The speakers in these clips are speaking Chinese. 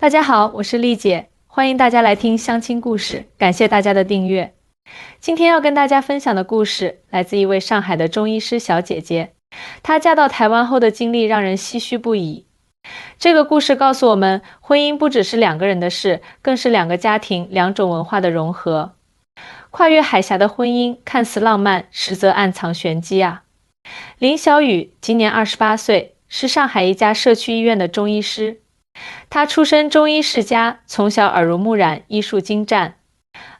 大家好，我是丽姐，欢迎大家来听相亲故事，感谢大家的订阅。今天要跟大家分享的故事来自一位上海的中医师小姐姐，她嫁到台湾后的经历让人唏嘘不已。这个故事告诉我们，婚姻不只是两个人的事，更是两个家庭、两种文化的融合。跨越海峡的婚姻看似浪漫，实则暗藏玄机啊。林小雨今年28岁，是上海一家社区医院的中医师。她出身中医世家，从小耳濡目染，医术精湛。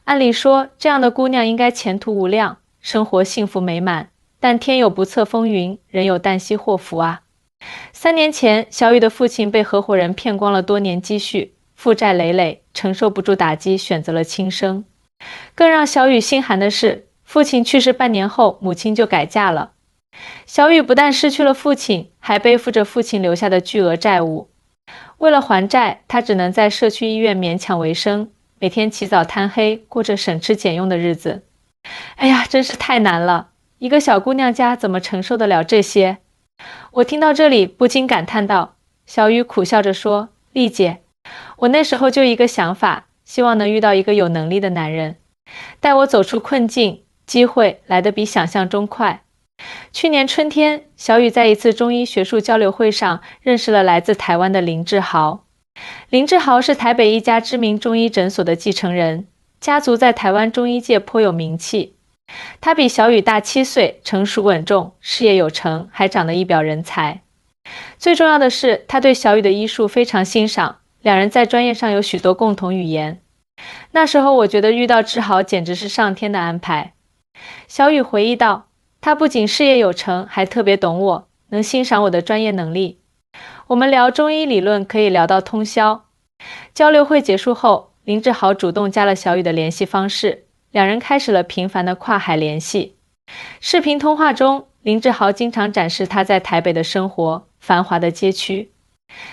按理说，这样的姑娘应该前途无量，生活幸福美满。但天有不测风云，人有旦夕祸福啊。3年前，小雨的父亲被合伙人骗光了多年积蓄，负债累累，承受不住打击，选择了轻生。更让小雨心寒的是，父亲去世半年后，母亲就改嫁了。小雨不但失去了父亲，还背负着父亲留下的巨额债务。为了还债，她只能在社区医院勉强为生，每天起早贪黑，过着省吃俭用的日子。哎呀，真是太难了，一个小姑娘家怎么承受得了这些？我听到这里不禁感叹道。小雨苦笑着说，丽姐，我那时候就一个想法，希望能遇到一个有能力的男人，带我走出困境，机会来得比想象中快。去年春天，小雨在一次中医学术交流会上认识了来自台湾的林志豪。林志豪是台北一家知名中医诊所的继承人，家族在台湾中医界颇有名气。他比小雨大7岁，成熟稳重，事业有成，还长得一表人才。最重要的是，他对小雨的医术非常欣赏，两人在专业上有许多共同语言。那时候我觉得遇到志豪简直是上天的安排。小雨回忆道，他不仅事业有成，还特别懂我，能欣赏我的专业能力。我们聊中医理论可以聊到通宵。交流会结束后，林志豪主动加了小雨的联系方式，两人开始了频繁的跨海联系。视频通话中，林志豪经常展示他在台北的生活，繁华的街区，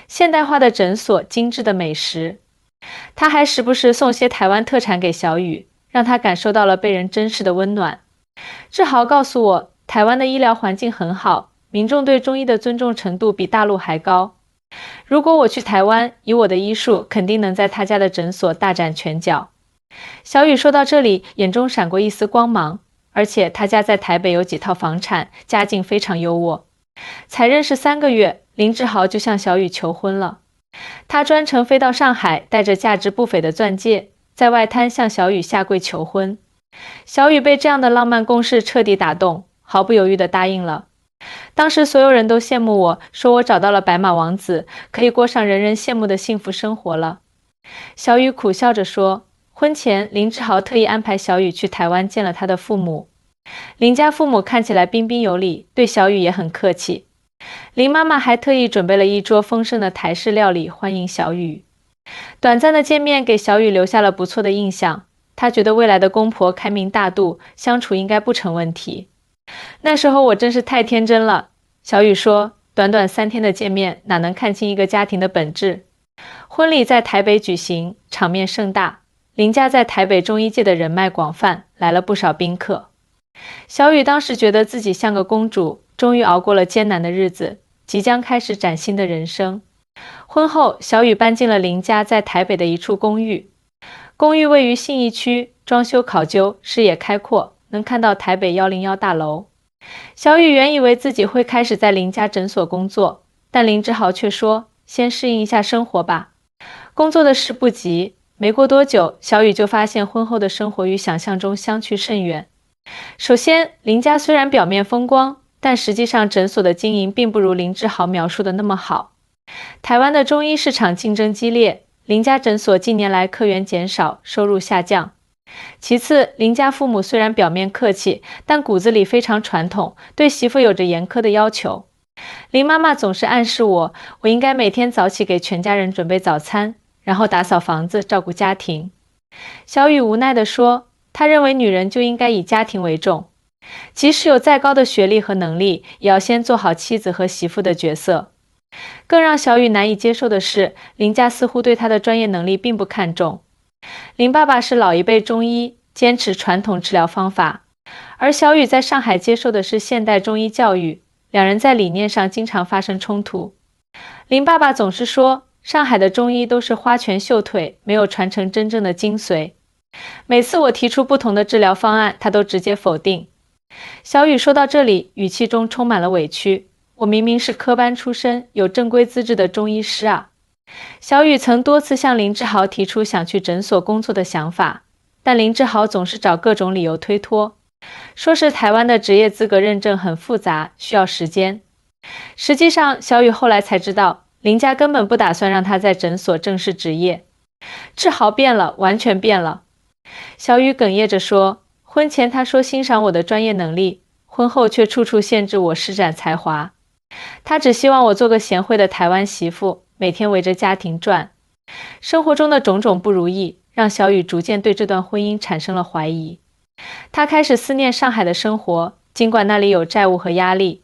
现代化的诊所，精致的美食。他还时不时送些台湾特产给小雨，让他感受到了被人珍视的温暖。志豪告诉我，台湾的医疗环境很好，民众对中医的尊重程度比大陆还高。如果我去台湾，以我的医术，肯定能在他家的诊所大展拳脚。小雨说到这里，眼中闪过一丝光芒，而且他家在台北有几套房产，家境非常优渥。才认识3个月，林志豪就向小雨求婚了。他专程飞到上海，带着价值不菲的钻戒，在外滩向小雨下跪求婚。小雨被这样的浪漫攻势彻底打动，毫不犹豫地答应了。当时所有人都羡慕我，说我找到了白马王子，可以过上人人羡慕的幸福生活了。小雨苦笑着说，婚前林志豪特意安排小雨去台湾见了他的父母。林家父母看起来彬彬有礼，对小雨也很客气。林妈妈还特意准备了一桌丰盛的台式料理欢迎小雨。短暂的见面给小雨留下了不错的印象，她觉得未来的公婆开明大度，相处应该不成问题。那时候我真是太天真了。小雨说，短短3天的见面，哪能看清一个家庭的本质？婚礼在台北举行，场面盛大，林家在台北中医界的人脉广泛，来了不少宾客。小雨当时觉得自己像个公主，终于熬过了艰难的日子，即将开始崭新的人生。婚后，小雨搬进了林家在台北的一处公寓。公寓位于信义区，装修考究，视野开阔，能看到台北101大楼。小雨原以为自己会开始在林家诊所工作，但林志豪却说，先适应一下生活吧。工作的事不急，没过多久，小雨就发现婚后的生活与想象中相去甚远。首先，林家虽然表面风光，但实际上诊所的经营并不如林志豪描述的那么好。台湾的中医市场竞争激烈，林家诊所近年来客源减少，收入下降。其次，林家父母虽然表面客气，但骨子里非常传统，对媳妇有着严苛的要求。林妈妈总是暗示我应该每天早起给全家人准备早餐，然后打扫房子，照顾家庭。小雨无奈地说，她认为女人就应该以家庭为重，即使有再高的学历和能力，也要先做好妻子和媳妇的角色。更让小雨难以接受的是，林家似乎对她的专业能力并不看重。林爸爸是老一辈中医，坚持传统治疗方法，而小雨在上海接受的是现代中医教育，两人在理念上经常发生冲突。林爸爸总是说，上海的中医都是花拳绣腿，没有传承真正的精髓。每次我提出不同的治疗方案，他都直接否定。小雨说到这里，语气中充满了委屈。我明明是科班出身，有正规资质的中医师啊。小雨曾多次向林志豪提出想去诊所工作的想法，但林志豪总是找各种理由推脱，说是台湾的职业资格认证很复杂，需要时间。实际上，小雨后来才知道，林家根本不打算让他在诊所正式执业。志豪变了，完全变了。小雨哽咽着说，婚前他说欣赏我的专业能力，婚后却处处限制我施展才华。他只希望我做个贤惠的台湾媳妇，每天围着家庭转。生活中的种种不如意，让小雨逐渐对这段婚姻产生了怀疑。他开始思念上海的生活，尽管那里有债务和压力，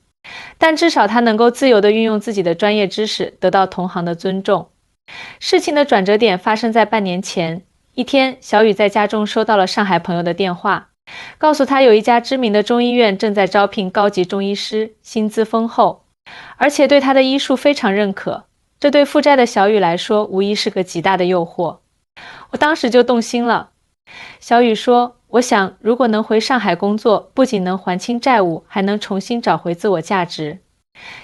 但至少他能够自由地运用自己的专业知识，得到同行的尊重。事情的转折点发生在半年前，一天，小雨在家中收到了上海朋友的电话，告诉他有一家知名的中医院正在招聘高级中医师，薪资丰厚，而且对他的医术非常认可。这对负债的小雨来说，无疑是个极大的诱惑。我当时就动心了。小雨说，我想如果能回上海工作，不仅能还清债务，还能重新找回自我价值。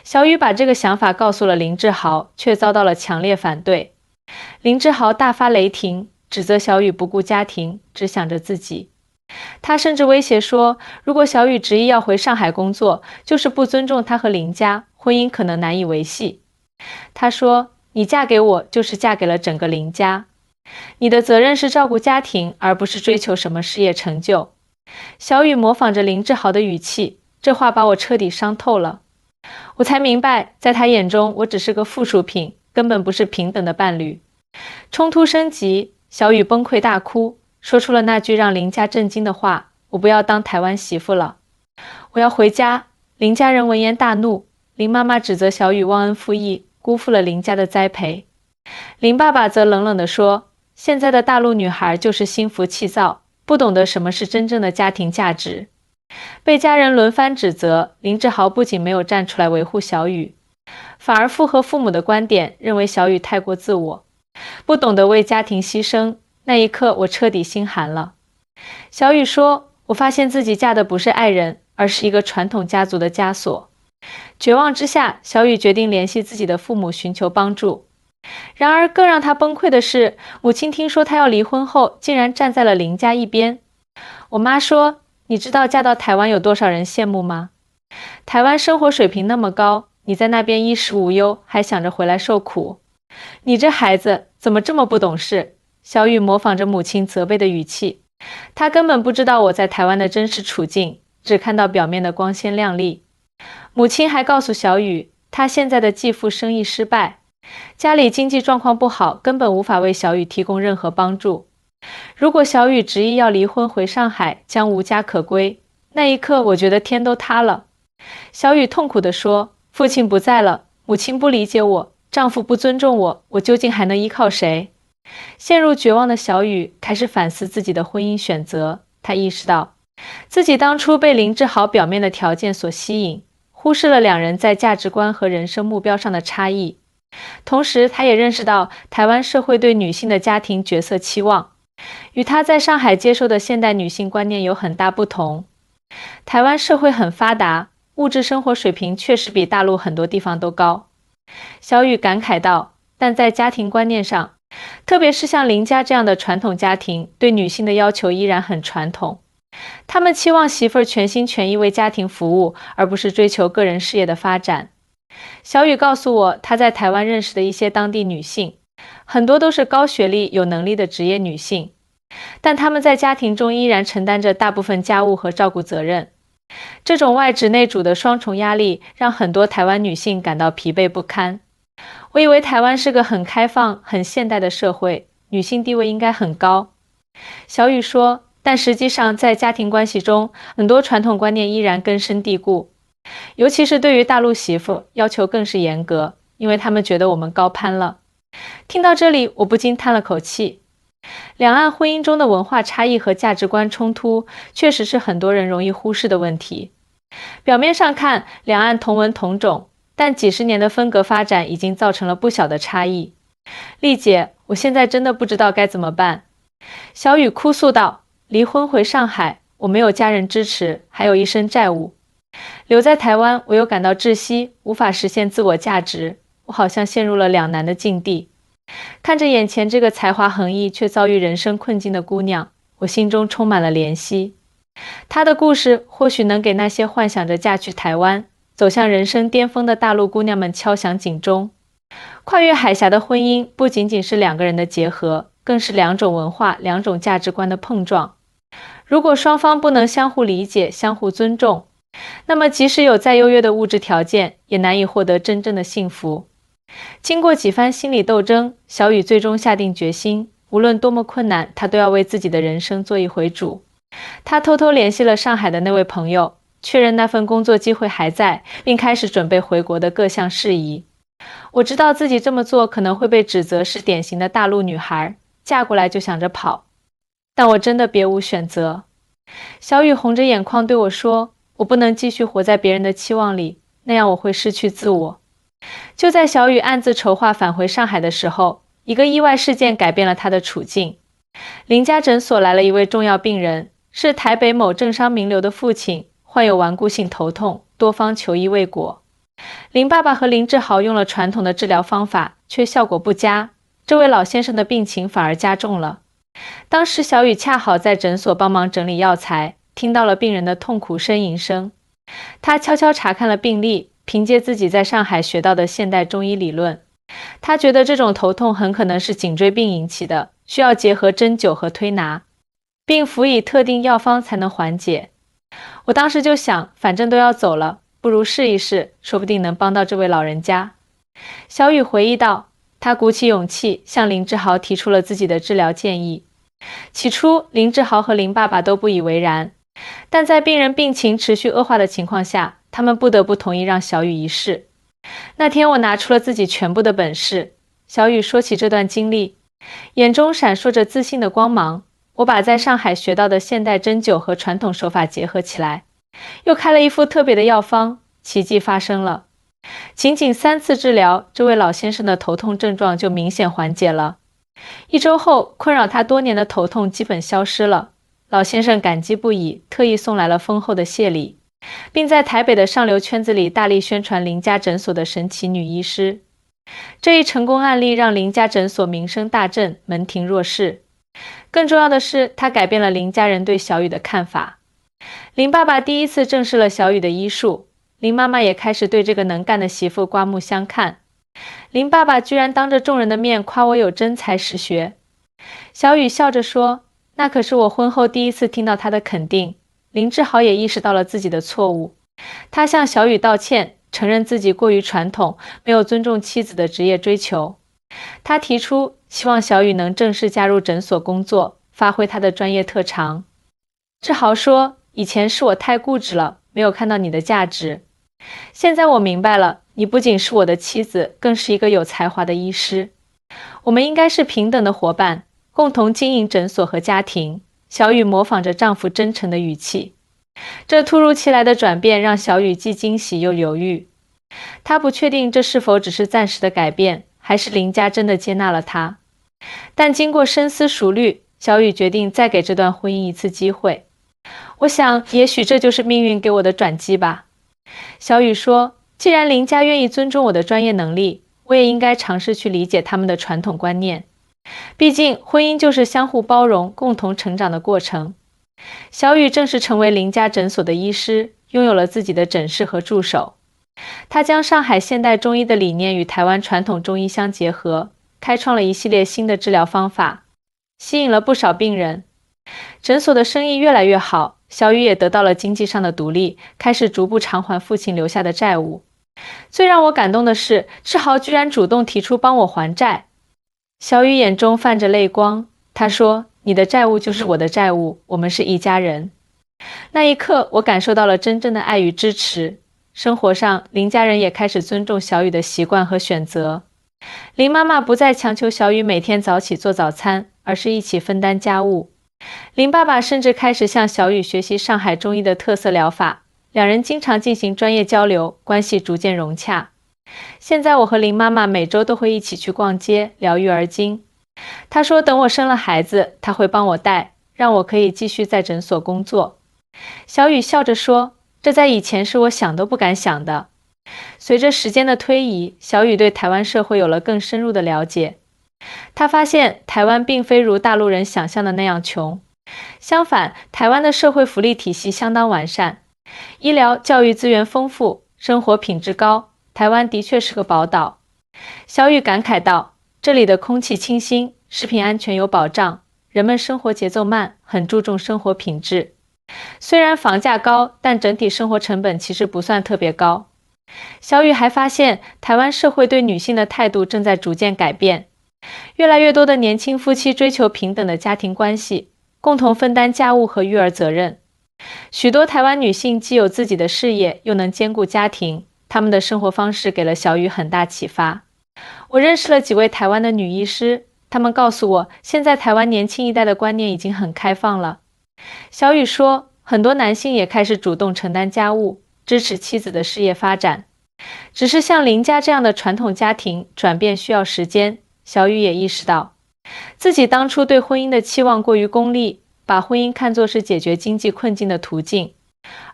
小雨把这个想法告诉了林志豪，却遭到了强烈反对。林志豪大发雷霆，指责小雨不顾家庭，只想着自己。他甚至威胁说，如果小雨执意要回上海工作，就是不尊重他和林家，婚姻可能难以维系。他说，你嫁给我，就是嫁给了整个林家。你的责任是照顾家庭，而不是追求什么事业成就。小雨模仿着林志豪的语气，这话把我彻底伤透了。我才明白，在他眼中，我只是个附属品，根本不是平等的伴侣。冲突升级，小雨崩溃大哭，说出了那句让林家震惊的话，我不要当台湾媳妇了，我要回家。林家人闻言大怒，林妈妈指责小雨忘恩负义，辜负了林家的栽培。林爸爸则冷冷地说，现在的大陆女孩就是心浮气躁，不懂得什么是真正的家庭价值。被家人轮番指责，林志豪不仅没有站出来维护小雨，反而附和父母的观点，认为小雨太过自我，不懂得为家庭牺牲。那一刻，我彻底心寒了。小雨说，我发现自己嫁的不是爱人，而是一个传统家族的枷锁。绝望之下，小雨决定联系自己的父母寻求帮助。然而更让他崩溃的是，母亲听说他要离婚后，竟然站在了林家一边。我妈说，你知道嫁到台湾有多少人羡慕吗？台湾生活水平那么高，你在那边衣食无忧，还想着回来受苦。你这孩子怎么这么不懂事？小雨模仿着母亲责备的语气，她根本不知道我在台湾的真实处境，只看到表面的光鲜亮丽。母亲还告诉小雨，她现在的继父生意失败，家里经济状况不好，根本无法为小雨提供任何帮助。如果小雨执意要离婚回上海，将无家可归，那一刻我觉得天都塌了。小雨痛苦地说，父亲不在了，母亲不理解我，丈夫不尊重我，我究竟还能依靠谁？陷入绝望的小雨开始反思自己的婚姻选择，她意识到自己当初被林志豪表面的条件所吸引，忽视了两人在价值观和人生目标上的差异。同时，她也认识到台湾社会对女性的家庭角色期望，与她在上海接受的现代女性观念有很大不同。台湾社会很发达，物质生活水平确实比大陆很多地方都高。小雨感慨道，但在家庭观念上，特别是像林家这样的传统家庭，对女性的要求依然很传统。他们期望媳妇儿全心全意为家庭服务，而不是追求个人事业的发展。小雨告诉我，她在台湾认识的一些当地女性，很多都是高学历、有能力的职业女性，但她们在家庭中依然承担着大部分家务和照顾责任。这种外直内主的双重压力，让很多台湾女性感到疲惫不堪。我以为台湾是个很开放、很现代的社会，女性地位应该很高。小雨说，但实际上在家庭关系中，很多传统观念依然根深蒂固，尤其是对于大陆媳妇，要求更是严格，因为他们觉得我们高攀了。听到这里，我不禁叹了口气。两岸婚姻中的文化差异和价值观冲突，确实是很多人容易忽视的问题。表面上看，两岸同文同种，但几十年的分隔发展已经造成了不小的差异。丽姐，我现在真的不知道该怎么办。小雨哭诉道，离婚回上海，我没有家人支持，还有一身债务。留在台湾，我又感到窒息，无法实现自我价值，我好像陷入了两难的境地。看着眼前这个才华横溢却遭遇人生困境的姑娘，我心中充满了怜惜。她的故事或许能给那些幻想着嫁去台湾，走向人生巅峰的大陆姑娘们敲响警钟。跨越海峡的婚姻不仅仅是两个人的结合，更是两种文化、两种价值观的碰撞。如果双方不能相互理解、相互尊重，那么即使有再优越的物质条件，也难以获得真正的幸福。经过几番心理斗争，小雨最终下定决心，无论多么困难，她都要为自己的人生做一回主。她偷偷联系了上海的那位朋友，确认那份工作机会还在，并开始准备回国的各项事宜。我知道自己这么做可能会被指责是典型的大陆女孩，嫁过来就想着跑，但我真的别无选择。小雨红着眼眶对我说，我不能继续活在别人的期望里，那样我会失去自我。就在小雨暗自筹划返回上海的时候，一个意外事件改变了她的处境。林家诊所来了一位重要病人，是台北某政商名流的父亲，患有顽固性头痛，多方求医未果。林爸爸和林志豪用了传统的治疗方法，却效果不佳，这位老先生的病情反而加重了。当时小雨恰好在诊所帮忙整理药材，听到了病人的痛苦呻吟声。他悄悄查看了病历，凭借自己在上海学到的现代中医理论，他觉得这种头痛很可能是颈椎病引起的，需要结合针灸和推拿，并辅以特定药方才能缓解。我当时就想，反正都要走了，不如试一试，说不定能帮到这位老人家。小雨回忆道，他鼓起勇气向林志豪提出了自己的治疗建议。起初，林志豪和林爸爸都不以为然，但在病人病情持续恶化的情况下，他们不得不同意让小雨一试。那天我拿出了自己全部的本事。小雨说起这段经历，眼中闪烁着自信的光芒。我把在上海学到的现代针灸和传统手法结合起来，又开了一副特别的药方，奇迹发生了。仅仅3次治疗，这位老先生的头痛症状就明显缓解了。1周后，困扰他多年的头痛基本消失了。老先生感激不已，特意送来了丰厚的谢礼，并在台北的上流圈子里大力宣传林家诊所的神奇女医师。这一成功案例让林家诊所名声大振，门庭若市。更重要的是，它改变了林家人对小雨的看法。林爸爸第一次正视了小雨的医术，林妈妈也开始对这个能干的媳妇刮目相看。林爸爸居然当着众人的面夸我有真才实学。小雨笑着说，那可是我婚后第一次听到他的肯定。林志豪也意识到了自己的错误，他向小雨道歉，承认自己过于传统，没有尊重妻子的职业追求。他提出希望小雨能正式加入诊所工作，发挥他的专业特长。志豪说，以前是我太固执了，没有看到你的价值。现在我明白了，你不仅是我的妻子，更是一个有才华的医师。我们应该是平等的伙伴，共同经营诊所和家庭。小雨模仿着丈夫真诚的语气。这突如其来的转变让小雨既惊喜又犹豫。她不确定这是否只是暂时的改变，还是林家真的接纳了她。但经过深思熟虑，小雨决定再给这段婚姻一次机会。我想，也许这就是命运给我的转机吧。小雨说，既然林家愿意尊重我的专业能力，我也应该尝试去理解他们的传统观念。毕竟，婚姻就是相互包容、共同成长的过程。小雨正式成为林家诊所的医师，拥有了自己的诊室和助手。他将上海现代中医的理念与台湾传统中医相结合，开创了一系列新的治疗方法，吸引了不少病人。诊所的生意越来越好，小雨也得到了经济上的独立，开始逐步偿还父亲留下的债务。最让我感动的是，志豪居然主动提出帮我还债。小雨眼中泛着泪光，他说，你的债务就是我的债务，我们是一家人。那一刻，我感受到了真正的爱与支持。生活上，林家人也开始尊重小雨的习惯和选择。林妈妈不再强求小雨每天早起做早餐，而是一起分担家务。林爸爸甚至开始向小雨学习上海中医的特色疗法，两人经常进行专业交流，关系逐渐融洽。现在我和林妈妈每周都会一起去逛街，聊育儿经。她说等我生了孩子，她会帮我带，让我可以继续在诊所工作。小雨笑着说，这在以前是我想都不敢想的。随着时间的推移，小雨对台湾社会有了更深入的了解。她发现台湾并非如大陆人想象的那样穷，相反，台湾的社会福利体系相当完善，医疗教育资源丰富，生活品质高，台湾的确是个宝岛。小雨感慨道，这里的空气清新，食品安全有保障，人们生活节奏慢，很注重生活品质。虽然房价高，但整体生活成本其实不算特别高。小雨还发现，台湾社会对女性的态度正在逐渐改变，越来越多的年轻夫妻追求平等的家庭关系，共同分担家务和育儿责任。许多台湾女性既有自己的事业，又能兼顾家庭，她们的生活方式给了小雨很大启发。我认识了几位台湾的女医师，她们告诉我，现在台湾年轻一代的观念已经很开放了。小雨说，很多男性也开始主动承担家务，支持妻子的事业发展。只是像林家这样的传统家庭，转变需要时间。小雨也意识到，自己当初对婚姻的期望过于功利，把婚姻看作是解决经济困境的途径，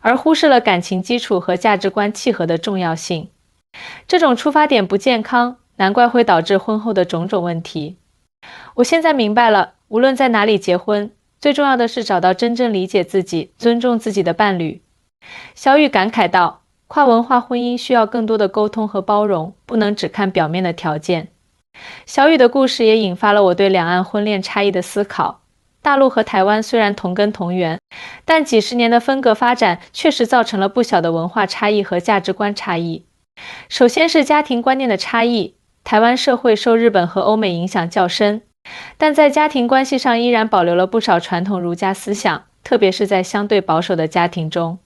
而忽视了感情基础和价值观契合的重要性。这种出发点不健康，难怪会导致婚后的种种问题。我现在明白了，无论在哪里结婚，最重要的是找到真正理解自己、尊重自己的伴侣。小雨感慨道，跨文化婚姻需要更多的沟通和包容，不能只看表面的条件。小雨的故事也引发了我对两岸婚恋差异的思考。大陆和台湾虽然同根同源，但几十年的分隔发展确实造成了不小的文化差异和价值观差异。首先是家庭观念的差异，台湾社会受日本和欧美影响较深，但在家庭关系上依然保留了不少传统儒家思想，特别是在相对保守的家庭中。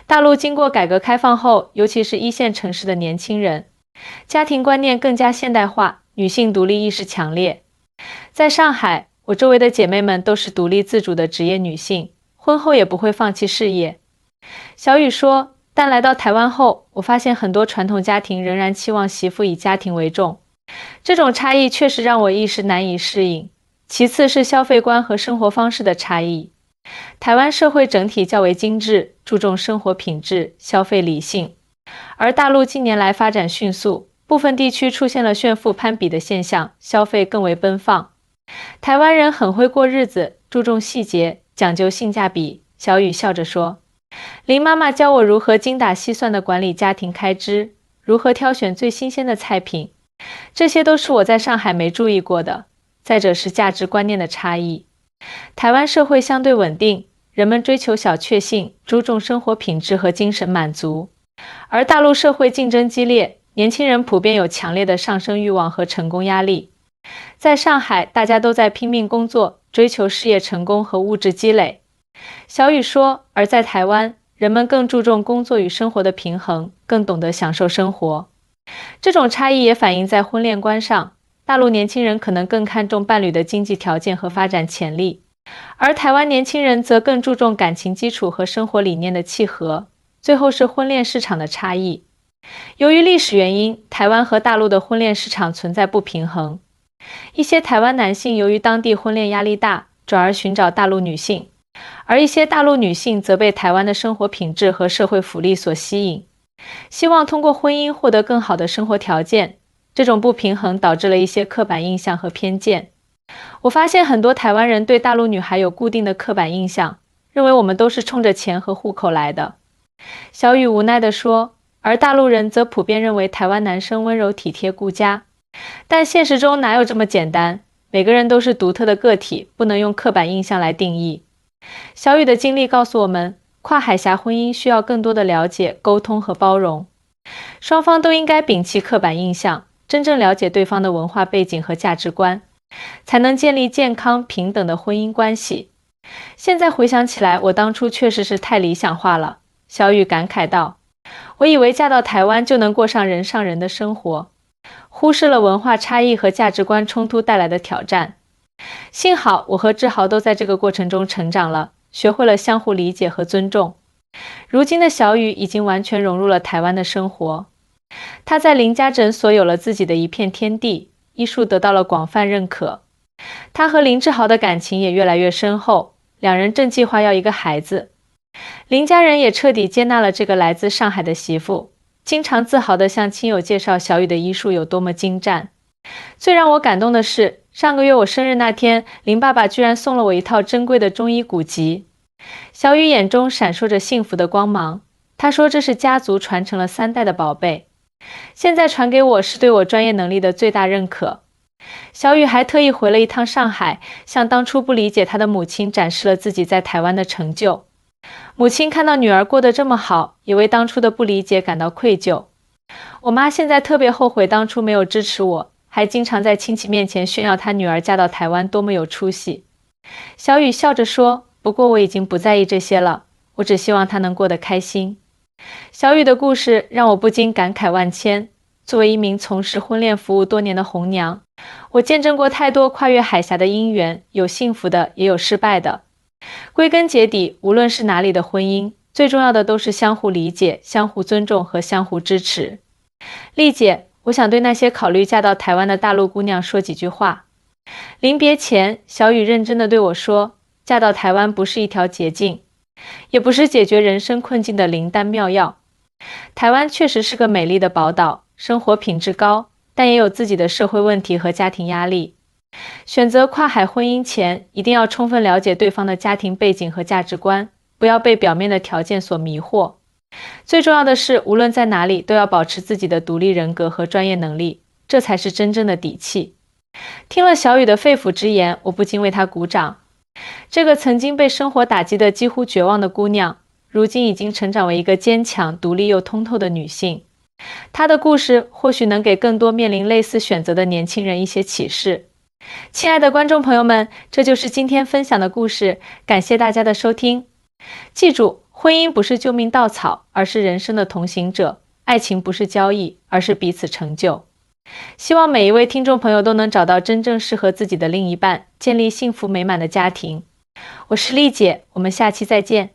大陆经过改革开放后，尤其是一线城市的年轻人，家庭观念更加现代化，女性独立意识强烈。在上海，我周围的姐妹们都是独立自主的职业女性，婚后也不会放弃事业。小雨说，但来到台湾后，我发现很多传统家庭仍然期望媳妇以家庭为重，这种差异确实让我一时难以适应。其次是消费观和生活方式的差异。台湾社会整体较为精致，注重生活品质，消费理性，而大陆近年来发展迅速，部分地区出现了炫富攀比的现象，消费更为奔放。台湾人很会过日子，注重细节，讲究性价比。小雨笑着说，林妈妈教我如何精打细算地管理家庭开支，如何挑选最新鲜的菜品，这些都是我在上海没注意过的。再者是价值观念的差异。台湾社会相对稳定，人们追求小确幸，注重生活品质和精神满足。而大陆社会竞争激烈，年轻人普遍有强烈的上升欲望和成功压力。在上海，大家都在拼命工作，追求事业成功和物质积累。小雨说，而在台湾，人们更注重工作与生活的平衡，更懂得享受生活。这种差异也反映在婚恋观上，大陆年轻人可能更看重伴侣的经济条件和发展潜力，而台湾年轻人则更注重感情基础和生活理念的契合。最后是婚恋市场的差异。由于历史原因，台湾和大陆的婚恋市场存在不平衡。一些台湾男性由于当地婚恋压力大，转而寻找大陆女性，而一些大陆女性则被台湾的生活品质和社会福利所吸引，希望通过婚姻获得更好的生活条件。这种不平衡导致了一些刻板印象和偏见。我发现很多台湾人对大陆女孩有固定的刻板印象，认为我们都是冲着钱和户口来的。小雨无奈地说，而大陆人则普遍认为台湾男生温柔体贴顾家。但现实中哪有这么简单？每个人都是独特的个体，不能用刻板印象来定义。小雨的经历告诉我们，跨海峡婚姻需要更多的了解、沟通和包容。双方都应该摒弃刻板印象，真正了解对方的文化背景和价值观，才能建立健康平等的婚姻关系。现在回想起来，我当初确实是太理想化了。小雨感慨道，我以为嫁到台湾就能过上人上人的生活，忽视了文化差异和价值观冲突带来的挑战。幸好我和志豪都在这个过程中成长了，学会了相互理解和尊重。如今的小雨已经完全融入了台湾的生活。她在林家诊所有了自己的一片天地，医术得到了广泛认可。她和林志豪的感情也越来越深厚，两人正计划要一个孩子。林家人也彻底接纳了这个来自上海的媳妇，经常自豪地向亲友介绍小雨的医术有多么精湛。最让我感动的是，上个月我生日那天，林爸爸居然送了我一套珍贵的中医古籍。小雨眼中闪烁着幸福的光芒，他说这是家族传承了3代的宝贝，现在传给我是对我专业能力的最大认可。小雨还特意回了一趟上海，向当初不理解他的母亲展示了自己在台湾的成就。母亲看到女儿过得这么好，也为当初的不理解感到愧疚。我妈现在特别后悔当初没有支持我，还经常在亲戚面前炫耀她女儿嫁到台湾多么有出息。小雨笑着说，不过我已经不在意这些了，我只希望她能过得开心。小雨的故事让我不禁感慨万千。作为一名从事婚恋服务多年的红娘，我见证过太多跨越海峡的姻缘，有幸福的，也有失败的。归根结底，无论是哪里的婚姻，最重要的都是相互理解、相互尊重和相互支持。丽姐，我想对那些考虑嫁到台湾的大陆姑娘说几句话。临别前，小雨认真地对我说，嫁到台湾不是一条捷径，也不是解决人生困境的灵丹妙药。台湾确实是个美丽的宝岛，生活品质高，但也有自己的社会问题和家庭压力。选择跨海婚姻前，一定要充分了解对方的家庭背景和价值观，不要被表面的条件所迷惑。最重要的是，无论在哪里，都要保持自己的独立人格和专业能力，这才是真正的底气。听了小雨的肺腑之言，我不禁为她鼓掌。这个曾经被生活打击得几乎绝望的姑娘，如今已经成长为一个坚强、独立又通透的女性。她的故事或许能给更多面临类似选择的年轻人一些启示。亲爱的观众朋友们，这就是今天分享的故事，感谢大家的收听。记住，婚姻不是救命稻草，而是人生的同行者；爱情不是交易，而是彼此成就。希望每一位听众朋友都能找到真正适合自己的另一半，建立幸福美满的家庭。我是丽姐，我们下期再见。